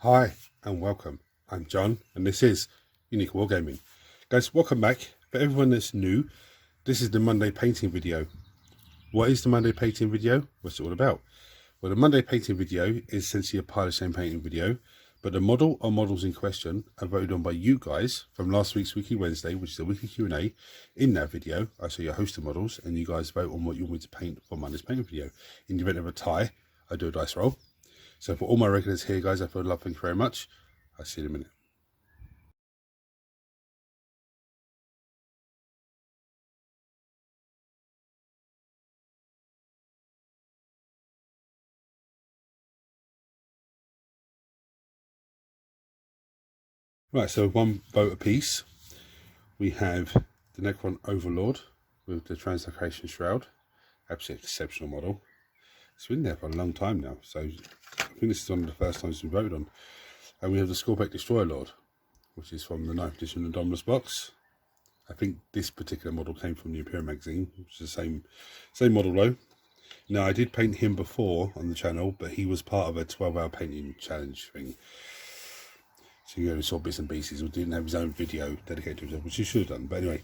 Hi and welcome. I'm John and this is Unique Wargaming. Guys, welcome back. For everyone that's new, this is the Monday painting video. What is the Monday painting video? What's it all about? Well, the Monday painting video is essentially a pile of shame painting video, but the model or models in question are voted on by you guys from last week's Weekly Wednesday, which is a weekly Q&A. In that video, I show you a host of models and you guys vote on what you want me to paint for Monday's painting video. In the event of a tie, I do a dice roll. So for all my regulars here, guys, I feel love, thank you very much. I'll see you in a minute. Right, so one vote apiece. We have the Necron Overlord with the Translocation Shroud. Absolutely exceptional model. It's been there for a long time now, so I think this is one of the first times we voted on. And we have the Skorpekh Destroyer Lord, which is from the 9th edition Indominus box. I think this particular model came from the Imperial magazine, which is the same model though. Now, I did paint him before on the channel, but he was part of a 12-hour painting challenge thing. So you only saw bits and pieces, or didn't have his own video dedicated to himself, which he should have done. But anyway,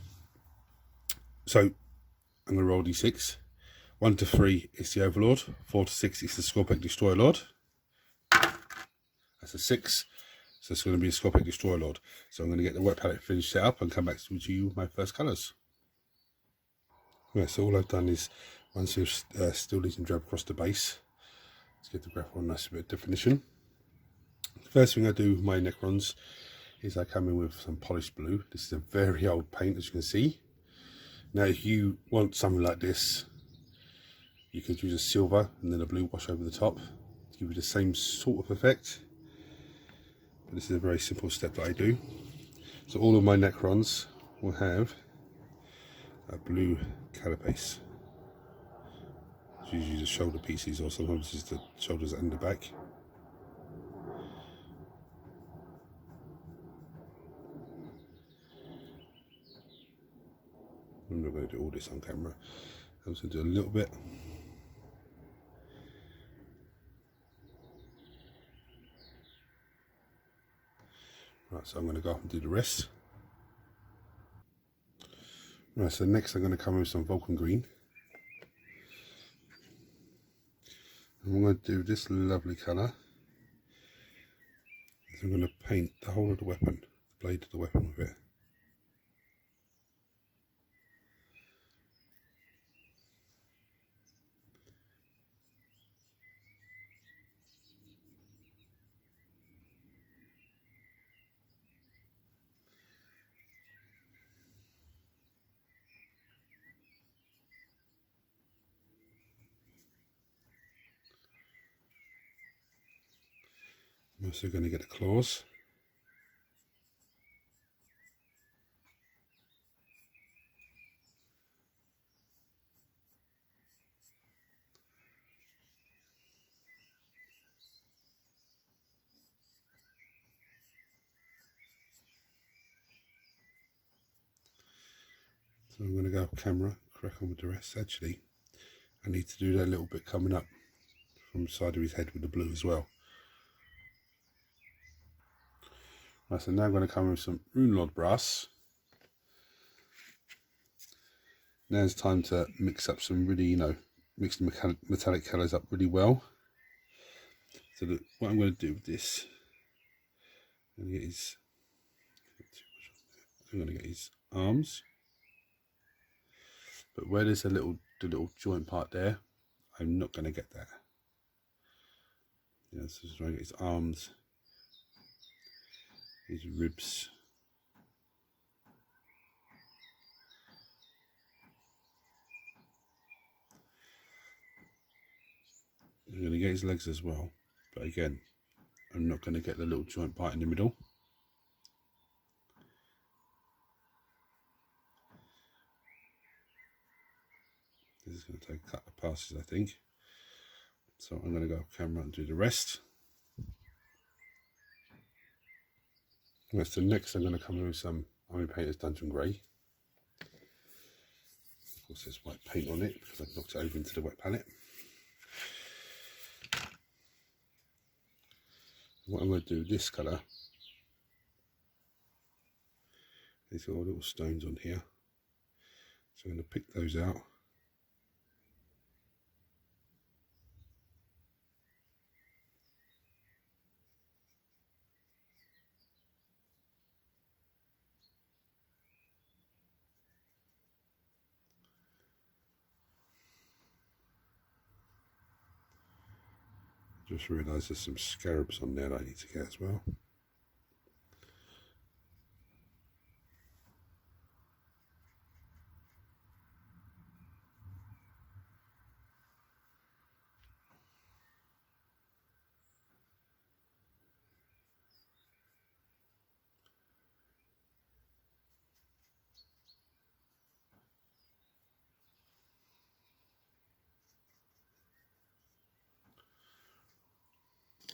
so I'm going to roll d6. 1 to 3 is the Overlord. 4 to 6 is the Skorpekh Destroyer Lord. That's a 6. So it's going to be a Skorpekh Destroyer Lord. So I'm going to get the wet palette finished set up and come back to you with my first colours. Yeah, so all I've done is one steel leaf and drab across the base. Let's get the graph on nice bit of definition. First thing I do with my Necrons is I come in with some polished blue. This is a very old paint, as you can see. Now if you want something like this, you could use a silver and then a blue wash over the top to give you the same sort of effect. But this is a very simple step that I do. So all of my Necrons will have a blue carapace. It's usually the shoulder pieces, or sometimes it's the shoulders and the back. I'm not going to do all this on camera. I'm just going to do a little bit. Right, so I'm going to go up and do the rest. Right, so next I'm going to come in with some Vulcan Green. And I'm going to do this lovely colour. So I'm going to paint the whole of the weapon, the blade of the weapon with it. I'm also going to get the claws. So I'm going to go off camera, crack on with the rest. Actually, I need to do that little bit coming up from the side of his head with the blue as well. Right, so now I'm going to come in with some Rune Lord brass. Now it's time to mix up some really, mix the metallic colours up really well. So that what I'm going to do with this, I'm going to get his arms. But where there's the little joint part there, I'm not going to get that. Yeah, so just trying to get his arms, his ribs. I'm going to get his legs as well, but again, I'm not going to get the little joint part in the middle. This is going to take a couple of passes, I think. So I'm going to go off camera and do the rest. Right, so next I'm going to come in with some Army Painter's Dungeon Grey. Of course there's white paint on it because I've knocked it over into the wet palette. what I'm going to do, this colour, these got all little stones on here, so I'm going to pick those out. Just realised there's some scarabs on there that I need to get as well.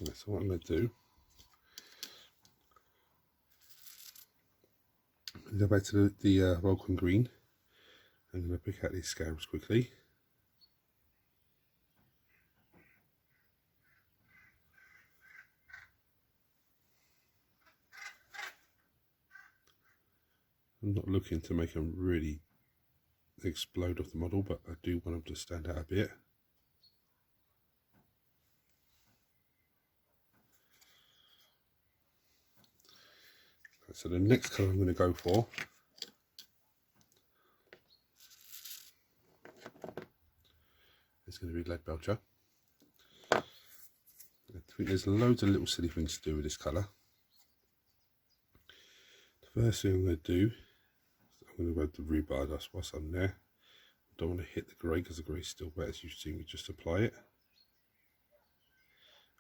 Okay, so what I'm going to do, go back to the Vulcan green. I'm going to pick out these scarabs quickly. I'm not looking to make them really explode off the model, but I do want them to stand out a bit. So the next colour I'm going to go for is going to be Lead Belcher. I think there's loads of little silly things to do with this colour. The first thing I'm going to do, I'm going to go to the rebar dust whilst I'm there. I don't want to hit the grey because the grey is still wet, as you've seen me just apply it.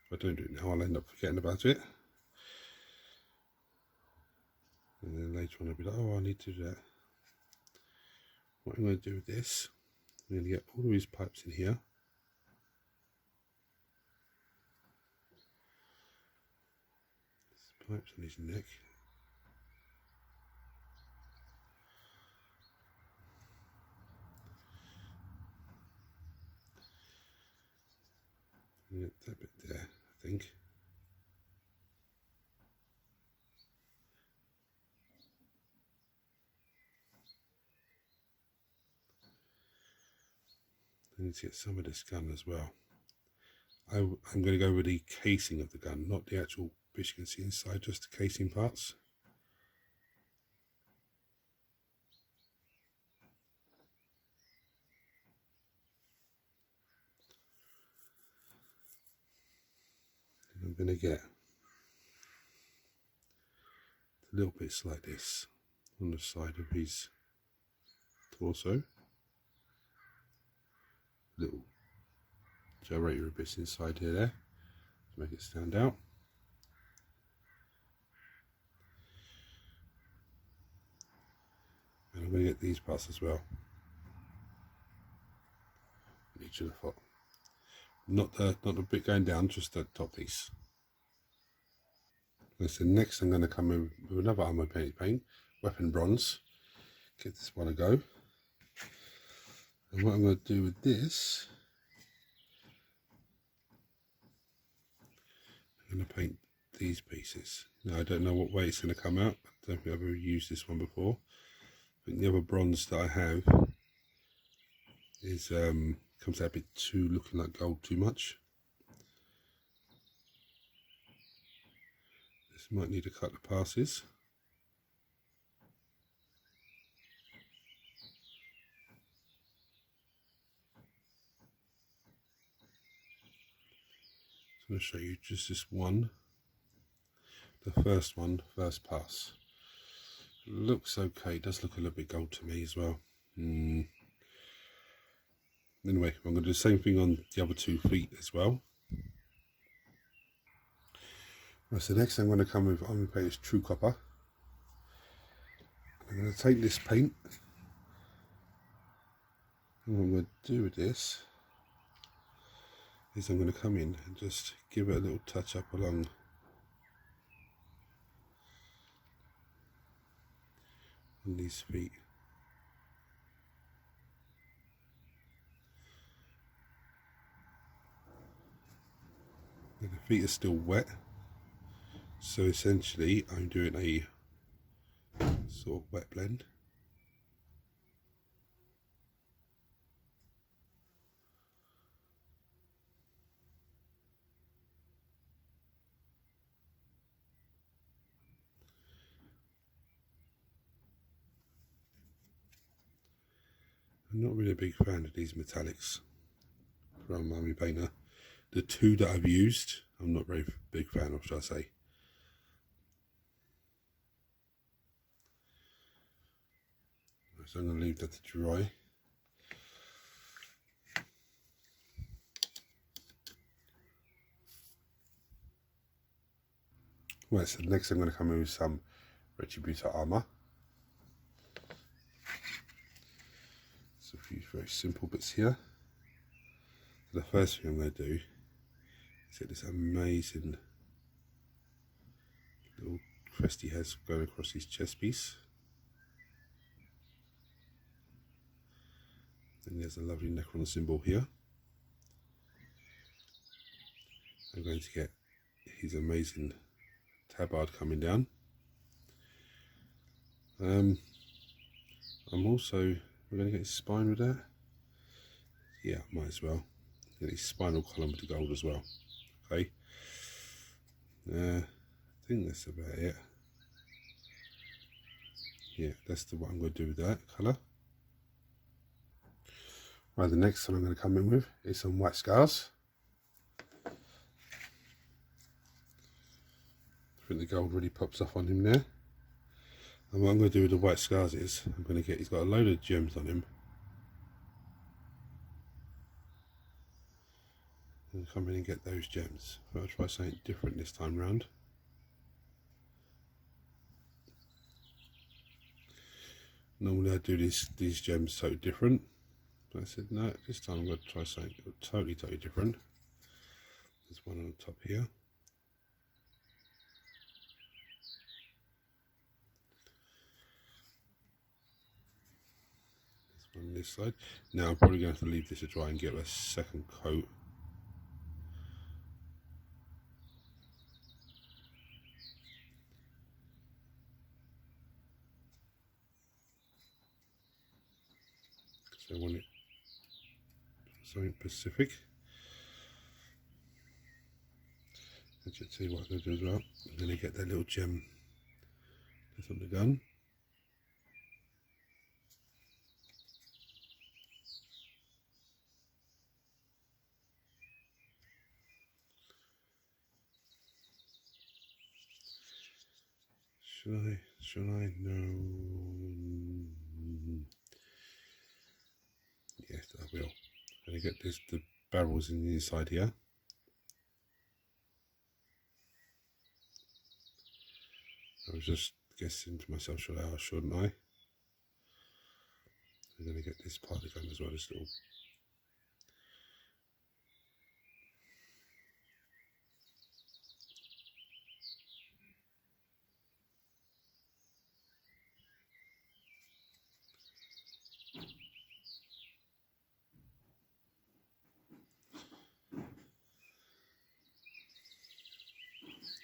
If I don't do it now, I'll end up forgetting about it. And then later on I'll be like, oh, I need to do that. What I'm going to do with this, I'm going to get all of these pipes in here. Pipes on his neck. Get that bit there, I think. I need to get some of this gun as well. I'm going to go with the casing of the gun, not the actual bits you can see inside, just the casing parts. And I'm going to get little bits like this on the side of his torso. Little gyrator bits inside here there to make it stand out. And I'm going to get these parts as well in each of the foot. Not the bit going down, just the top piece. Okay, so next I'm going to come in with another armor paint, weapon bronze. Give this one a go. And what I'm going to do with this, I'm going to paint these pieces. Now I don't know what way it's going to come out. I don't think I've ever used this one before. I think the other bronze that I have is comes out a bit too looking like gold too much. This might need a couple of passes. I'm going to show you just this one. The first one, first pass. Looks okay, does look a little bit gold to me as well. Anyway, I'm going to do the same thing on the other 2 feet as well. Right, so next I'm going to come with, I'm going to paint this True Copper. I'm going to take this paint, and what I'm going to do with this is I'm going to come in and just give it a little touch up along on these feet. And the feet are still wet, So essentially I'm doing a sort of wet blend. I'm not really a big fan of these metallics from Army Painter. The two that I've used, I'm not very big fan of, shall I say. So I'm going to leave that to dry. Right, so next I'm going to come in with some Retributor armor. So a few very simple bits here. So the first thing I'm going to do is get this amazing little crest he has going across his chest piece. And there's a lovely Necron symbol here. I'm going to get his amazing tabard coming down. I'm also, we're going to get his spine with that. Yeah, might as well. Get his spinal column with the gold as well. Okay. I think that's about it. Yeah, that's what I'm going to do with that colour. Right, the next one I'm going to come in with is some white scars. I think the gold really pops off on him there. And what I'm going to do with the white scars is, I'm going to get, he's got a load of gems on him. And come in and get those gems. I'll try something different this time round. Normally I do these gems totally different. But I said no, this time I'm going to try something totally different. There's one on the top here. There's one on this side. Now I'm probably going to have to leave this to dry and get a second coat. So I want it something Pacific. I'll just tell you what I'm going to do as well. I'm going to get that little gem that's on the gun. Should I? No. Yes, I will. I'm going to get the barrels in the inside here. I was just guessing to myself, should I or shouldn't I? I'm going to get this part of the gun as well, this little.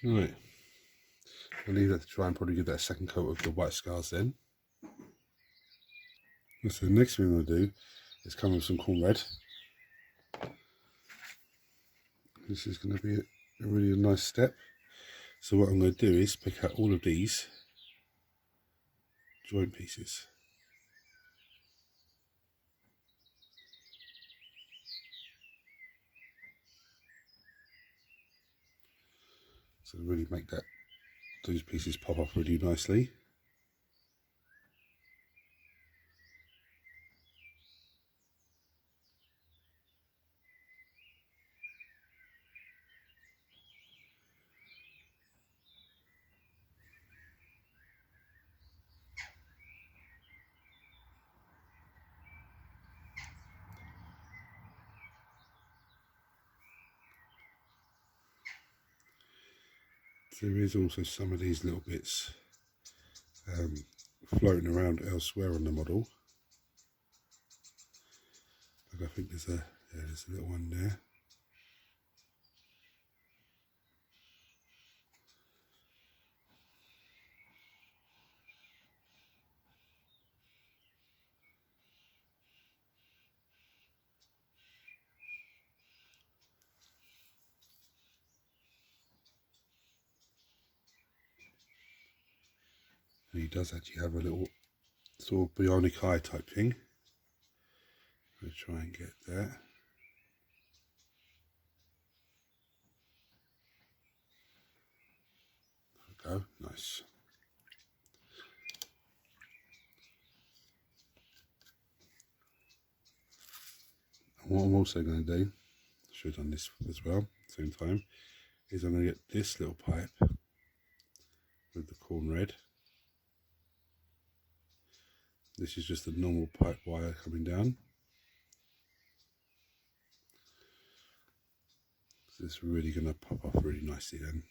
Right. I'll leave that to try and probably give that a second coat of the white scars then. So the next thing I'm going to do is come with some corn red. This is going to be a really nice step. So what I'm going to do is pick out all of these joint pieces. So really make those pieces pop up really nicely. There is also some of these little bits floating around elsewhere on the model. Like I think there's a little one there. And he does actually have a little sort of bionic eye type thing. I'll try and get that. There we go, nice. And what I'm also going to do, I should have done this as well at the same time, is I'm going to get this little pipe with the corn red. This is just a normal pipe wire coming down. So it's really going to pop off really nicely then.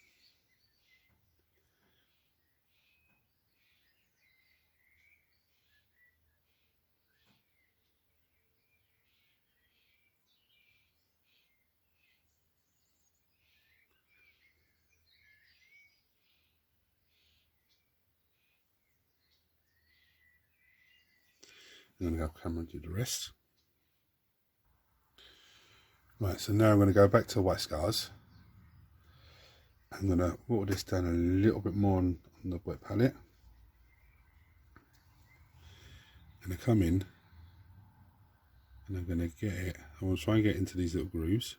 I'm going to have Cameron do the rest. Right, so now I'm going to go back to white scars. I'm going to water this down a little bit more on the wet palette. I'm going to come in and I'm going to get it, I'm going to try and get into these little grooves.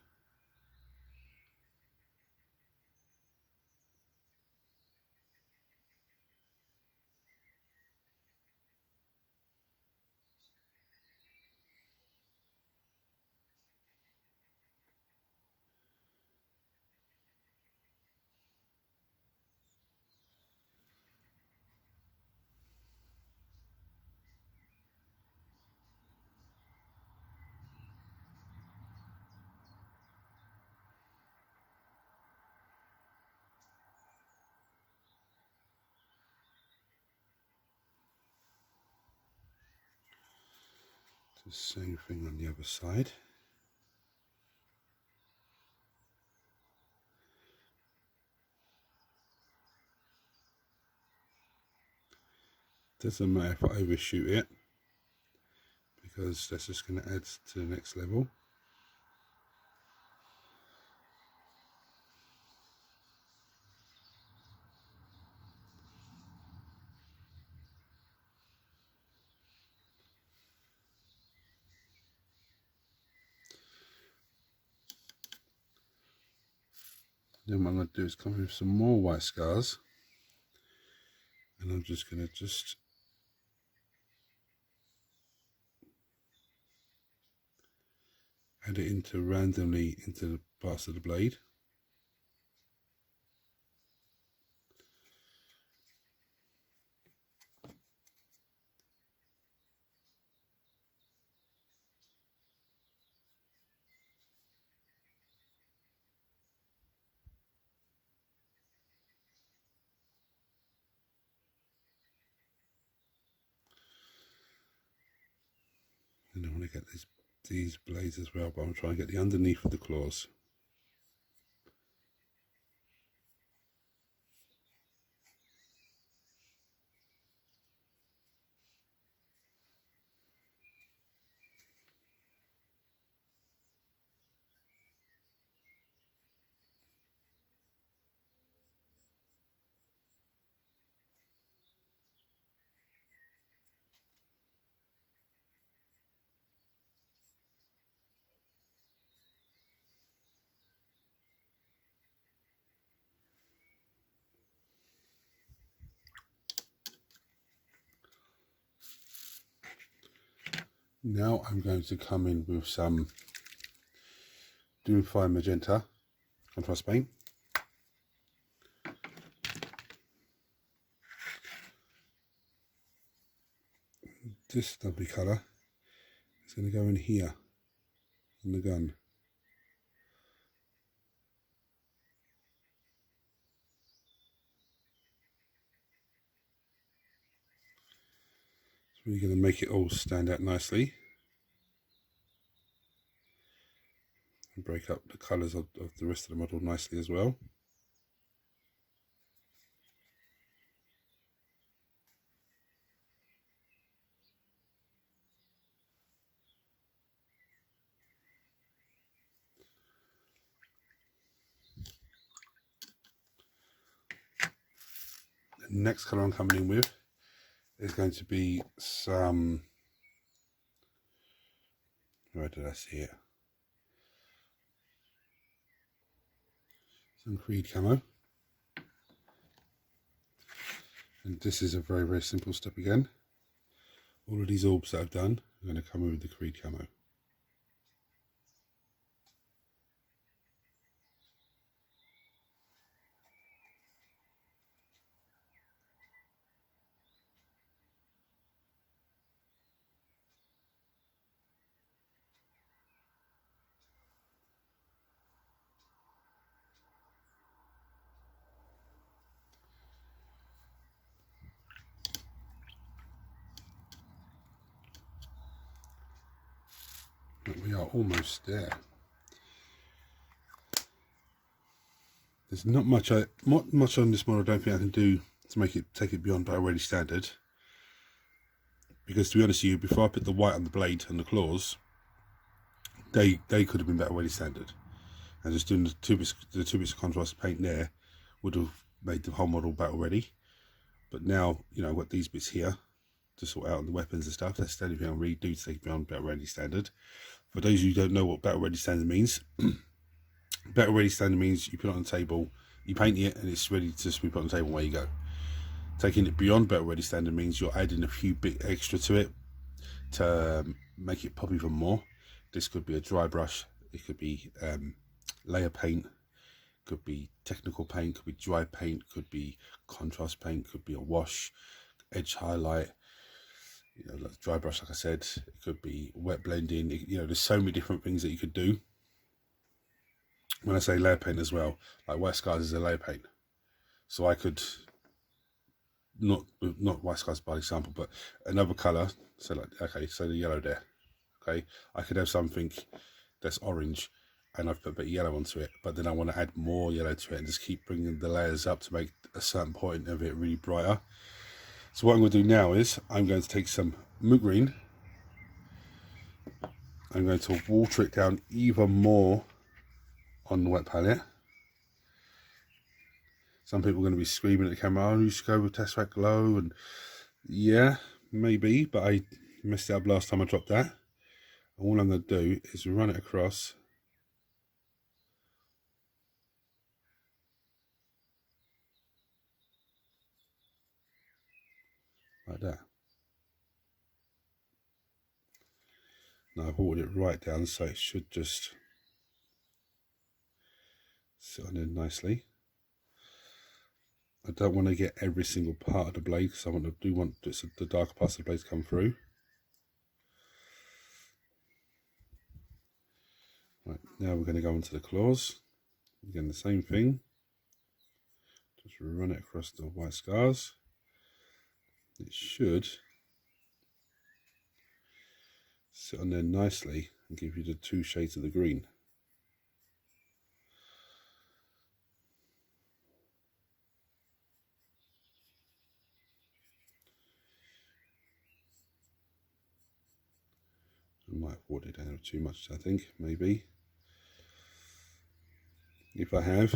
The same thing on the other side. Doesn't matter if I overshoot it, because that's just going to add to the next level. Then what I'm going to do is come in with some more white scars, and I'm just going to add it into randomly into the parts of the blade. And I want to get these blades as well, but I'm trying to get the underneath of the claws. Now I'm going to come in with some Doomfire Magenta contrast paint. This lovely colour is going to go in here on the gun. It's really going to make it all stand out nicely and break up the colours of the rest of the model nicely as well. The next colour I'm coming in with there's going to be some, where did I see it? Some Creed camo. And this is a very, very simple step again. All of these orbs that I've done are going to come with the Creed camo. But we are almost there. There's not much on this model I don't think I can do to take it beyond Battle Ready standard. Because to be honest with you, before I put the white on the blade and the claws, they could have been Battle Ready standard. And just doing the two bits of contrast paint there would have made the whole model Battle Ready. But now, you know, I've got these bits here to sort out the weapons and stuff. That's the only thing I really do to take it beyond Battle Ready standard. For those of you who don't know what Battle Ready standard means, Battle Ready standard means you put it on the table, you paint it, and it's ready to just be put on the table, away you go. Taking it beyond Battle Ready standard means you're adding a few bit extra to it to make it pop even more. This could be a dry brush, it could be layer paint, could be technical paint, could be dry paint, could be contrast paint, could be a wash, edge highlight, you know, like dry brush, like I said. It could be wet blending. You know, there's so many different things that you could do. When I say layer paint as well, like White Scars is a layer paint, so I could not White Scars by example, but another color. So like, okay, so the yellow there. Okay, I could have something that's orange, and I've put a bit of yellow onto it, but then I want to add more yellow to it and just keep bringing the layers up to make a certain point of it really brighter. So what I'm going to do now is I'm going to take some moot green. I'm going to water it down even more on the wet palette. Some people are going to be screaming at the camera, oh, you should go with Tesseract Glow, and yeah, maybe, but I messed it up last time I dropped that. And all I'm going to do is run it across like that. Now I've watered it right down, so it should just sit on there nicely. I don't want to get every single part of the blade, because I do want the darker parts of the blade to come through. Right, now we're going to go into the claws. Again, the same thing. Just run it across the White Scars. It should sit on there nicely and give you the two shades of the green. I might have watered it down too much, I think, maybe. If I have,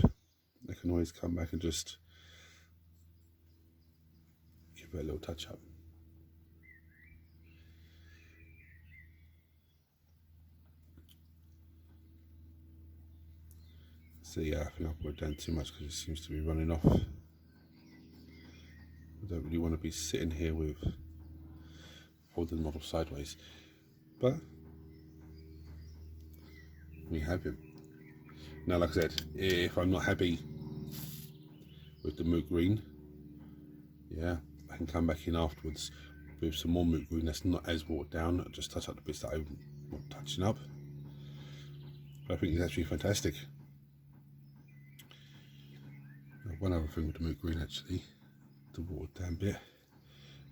I can always come back and just give it a little touch up. So yeah, I think I've put it down too much because it seems to be running off. I don't really want to be sitting here with holding the model sideways, but we have him. Now, like I said, if I'm not happy with the moot green, yeah, I can come back in afterwards with some more moot green that's not as watered down. I'll just touch up the bits that I want touching up. But I think it's actually fantastic. One other thing with the moot green, actually, the watered down bit,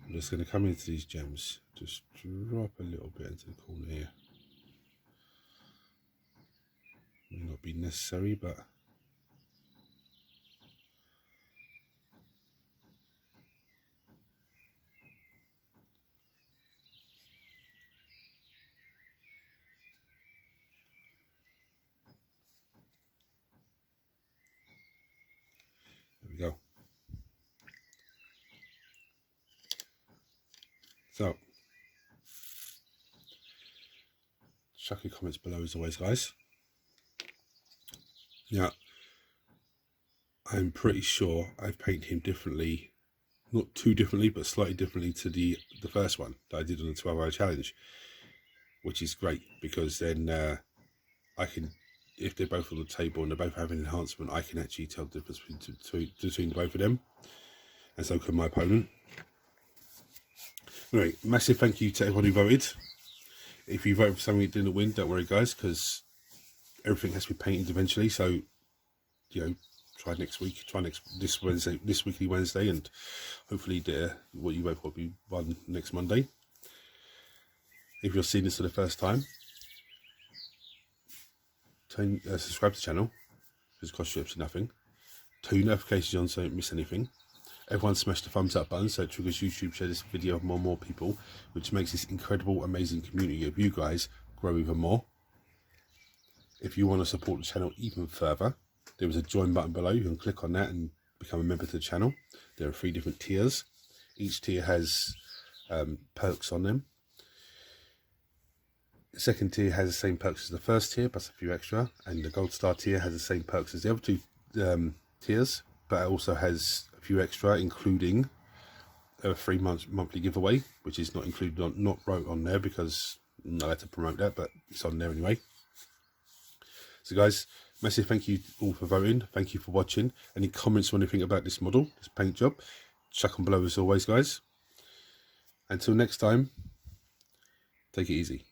I'm just going to come into these gems, just drop a little bit into the corner here. May not be necessary, but there we go. So, chuck your comments below as always, guys. Now, I'm pretty sure I've painted him differently, not too differently, but slightly differently to the first one that I did on the 12-hour challenge, which is great because then I can, if they're both on the table and they're both having enhancement, I can actually tell the difference between both of them, and so can my opponent. Anyway, massive thank you to everyone who voted. If you voted for something that didn't win, don't worry, guys, because everything has to be painted eventually. So, you know, try this Wednesday, this weekly Wednesday, and hopefully what you vote for will be won next Monday. If you're seeing this for the first time, subscribe to the channel, because it costs you absolutely nothing. Turn notifications on so you don't miss anything. Everyone smash the thumbs up button so it triggers YouTube share this video with more and more people, which makes this incredible, amazing community of you guys grow even more. If you want to support the channel even further, there is a join button below. You can click on that and become a member to the channel. There are 3 different tiers. Each tier has perks on them. The second tier has the same perks as the first tier, plus a few extra, and the gold star tier has the same perks as the other 2 tiers, but it also has a few extra, including a free monthly giveaway, which is not included not wrote on there because I'm not allowed to promote that, but it's on there anyway. So guys, massive thank you all for voting. Thank you for watching. Any comments or anything about this model, this paint job, chuck them below as always, guys. Until next time, take it easy.